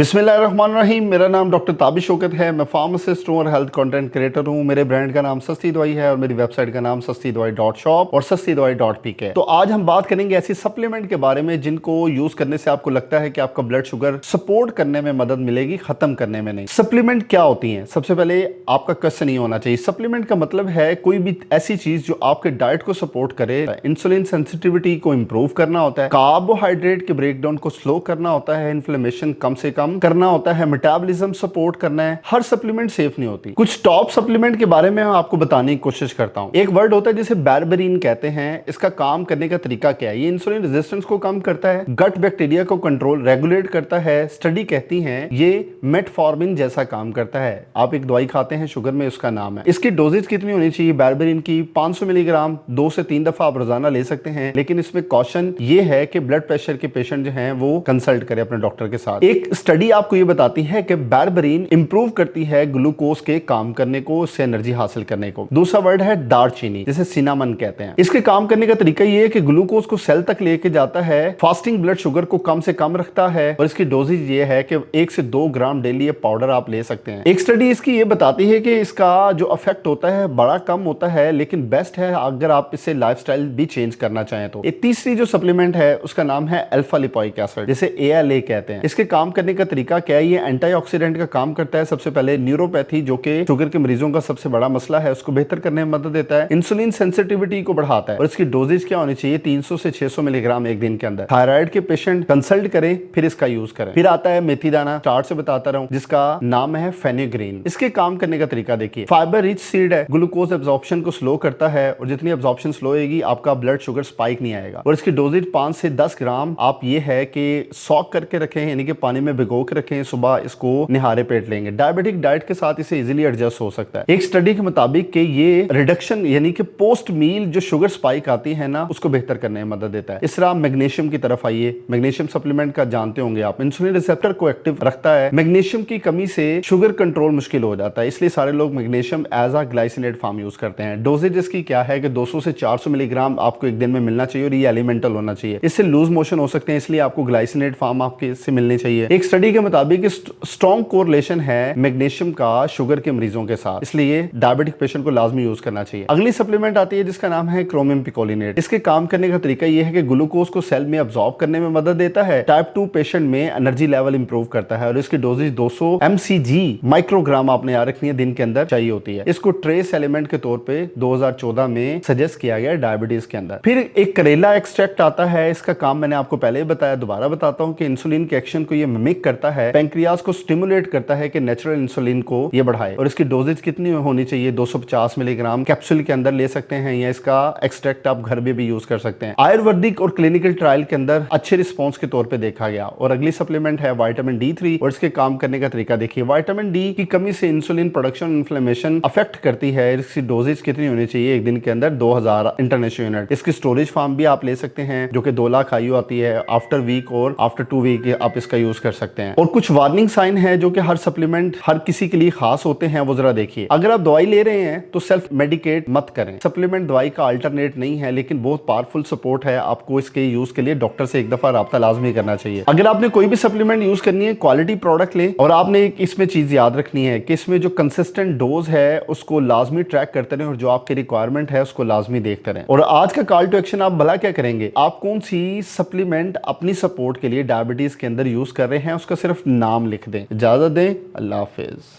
बिस्मिल्लाहिर्रहमानिर्रहीम। मेरा नाम डॉक्टर ताबिश शौकत है। मैं फार्मासिस्ट हूँ और हेल्थ कंटेंट क्रिएटर हूँ। मेरे ब्रांड का नाम सस्ती दवाई है और मेरी वेबसाइट का नाम sastidawai.shop और sastidawai.pk है। तो आज हम बात करेंगे ऐसी सप्लीमेंट के बारे में जिनको यूज करने से आपको लगता है कि आपका ब्लड शुगर सपोर्ट करने में मदद मिलेगी, खत्म करने में नहीं। सप्लीमेंट क्या होती है? सबसे पहले आपका क्वेश्चन ये होना चाहिए, सप्लीमेंट का मतलब है कोई भी ऐसी चीज जो आपके डाइट को सपोर्ट करे। इंसुलिन सेंसिटिविटी को इंप्रूव करना होता है, कार्बोहाइड्रेट के ब्रेकडाउन को स्लो करना होता है, इन्फ्लेमेशन कम से कम करना होता है, मेटाबॉलिज्म सपोर्ट करना है। हर सप्लीमेंट सेफ नहीं होती। कुछ टॉप सप्लीमेंट के बारे में मैं आपको बताने की कोशिश करता हूं। एक वर्ड होता है जिसे बैरबेरिन कहते हैं। इसका काम करने का तरीका क्या है? ये इंसुलिन रेजिस्टेंस को कम करता है, गट बैक्टीरिया को कंट्रोल रेगुलेट करता है। स्टडी कहती है ये मेटफॉर्मिन जैसा काम करता है। आप एक दवाई खाते हैं शुगर में, उसका नाम है। इसकी डोजेज कितनी होनी चाहिए? बैरबेरिन की 500 मिलीग्राम 2 से 3 दफा आप रोजाना ले सकते हैं, लेकिन इसमें कॉशन ये है कि ब्लड प्रेशर के पेशेंट जो हैं वो कंसल्ट करें अपने डॉक्टर के साथ। एक स्टडी आपको ये बताती है कि बैरबेरिन इंप्रूव करती है ग्लूकोज के काम करने को, उससे एनर्जी हासिल करने को। दूसरा वर्ड है दारचीनी, जिसे सिनामन कहते हैं। इसके काम करने का तरीका ये है कि ग्लूकोज को सेल तक लेके जाता है, फास्टिंग ब्लड शुगर को कम से कम रखता है और इसकी डोजेज ये है कि 1 से 2 ग्राम डेली ये पाउडर आप ले सकते हैं। एक स्टडी इसकी ये बताती है कि इसका जो इफेक्ट होता है बड़ा कम होता है, लेकिन बेस्ट है अगर आप इससे लाइफस्टाइल भी चेंज करना चाहें तो। एक तीसरी जो सप्लीमेंट है उसका नाम है अल्फा लिपोइक एसिड, जिसे ALA कहते हैं। इसके काम करने का तरीका क्या है? ये एंटीऑक्सीडेंट का काम करता है। सबसे पहले न्यूरोपैथी, जो कि शुगर के मरीजों का सबसे बड़ा मसला है, उसको बेहतर करने में मदद देता है। इंसुलिन सेंसिटिविटी को बढ़ाता है और इसकी डोजेज क्या होनी चाहिए? 300 से 600 मिलीग्राम एक दिन के अंदर। थायराइड के पेशेंट कंसल्ट करें, फिर इसका यूज करें। फिर आता है मेथी दाना, स्टार्ट से बताता रहूं, जिसका नाम है फेनुग्रीन। इसके काम करने का तरीका देखिए, फाइबर रिच सीड है, ग्लूकोज एब्जॉर्प्शन को स्लो करता है और जितनी एब्जॉर्प्शन स्लो होगी आपका ब्लड शुगर स्पाइक नहीं आएगा। और इसकी डोजेज 5 से 10 ग्राम आप ये है कि सॉक करके रखें, यानी कि पानी में भिगो के रखें, सुबह इसको निहारे पेट लेंगे। डायबिटिक डाइट के साथ इसे इजीली एडजस्ट हो सकता है। एक स्टडी के मुताबिक कि ये रिडक्शन यानी कि पोस्ट मील जो शुगर स्पाइक आती है ना, उसको बेहतर करने में मदद देता है। इस तरह मैग्नीशियम की तरफ आइए। मैग्नीशियम सप्लीमेंट का जानते होंगे आप, इंसुलिन रिसेप्टर को एक्टिव रखता है। मैग्नीशियम की कमी से शुगर कंट्रोल मुश्किल हो जाता है, इसलिए सारे लोग magnesium as a glycinate form use करते हैं। डोजेज इसकी क्या है कि 200 से 400 मिलीग्राम आपको एक दिन में मिलना चाहिए और ये एलिमेंटल होना चाहिए। इससे लूज मोशन हो सकते हैं, इसलिए आपको ग्लाइसिनेट फॉर्म आपके इससे मिलनी चाहिए। एक स्टडी के मुताबिक स्ट्रॉन्ग कोरिलेशन है मैग्नीशियम का शुगर के मरीजों के साथ, इसलिए डायबिटिक पेशेंट को लाजमी यूज करना चाहिए। अगली सप्लीमेंट आती है जिसका नाम है क्रोमियम पिकोलिनेट। इसके काम करने का तरीका यह है कि ग्लूकोज को सेल में अब्सॉर्ब करने में मदद देता है। टाइप 2 पेशेंट में एनर्जी लेवल इंप्रूव करता है और इसकी डोजेज 200 mcg माइक्रोग्राम आपने याद रखनी है, दिन के अंदर चाहिए होती है। इसको ट्रेस एलिमेंट के तौर पे 2014 में सजेस्ट किया गया डायबिटीज के अंदर। फिर एक करेला एक्सट्रैक्ट आता है, इसका काम मैंने आपको पहले ही बताया, दोबारा बताता हूं कि इंसुलिन के एक्शन को ये मिमिक करता है, पैंक्रियाज को स्टिमुलेट करता है कि नेचुरल इंसुलिन को ये बढ़ाए। और इसकी डोजेज कितनी होनी चाहिए? 250 मिलीग्राम कैप्सूल के अंदर ले सकते हैं, या इसका एक्सट्रैक्ट आप घर में भी यूज कर सकते हैं। आयुर्वेदिक और क्लिनिकल ट्रायल के अंदर अच्छे रिस्पॉन्स के तौर पे देखा गया। और अगली सप्लीमेंट है विटामिन D3 और इसके काम करने का तरीका देखिए। विटामिन डी की कमी से इंसुलिन प्रोडक्शन इन्फ्लेमेशन अफेक्ट करती है। इसकी डोजेज कितनी होनी चाहिए? एक दिन के अंदर 2000 इंटरनेशनल यूनिट। इसकी स्टोरेज फॉर्म भी आप ले सकते हैं, जो कि 2 लाख IU आती है। आफ्टर वीक और आफ्टर 2 वीक आप इसका यूज कर सकते हैं। और कुछ वार्निंग साइन है जो कि हर सप्लीमेंट हर किसी के लिए खास होते हैं, वो जरा देखिए। अगर आप दवाई ले रहे हैं तो सेल्फ मेडिकेट मत करें। सप्लीमेंट दवाई का अल्टरनेट नहीं है, लेकिन बहुत पावरफुल सपोर्ट है। आपको इसके यूज के लिए डॉक्टर से एक दफा राब्ता लाजमी करना चाहिए। अगर आपने कोई भी सप्लीमेंट यूज करनी है, क्वालिटी प्रोडक्ट लें। और आपने इसमें चीज याद रखनी है कि इसमें जो कंसिस्टेंट डोज है उसको लाजमी ट्रैक करते रहें और जो आपकी रिक्वायरमेंट है उसको लाजमी देखते रहें। और आज का कॉल टू एक्शन आप भला क्या करेंगे? आप कौन सी सप्लीमेंट अपनी सपोर्ट के लिए डायबिटीज के अंदर यूज कर रहे हैं, उसका सिर्फ नाम लिख दें। इजाजत दें, अल्लाह हाफिज।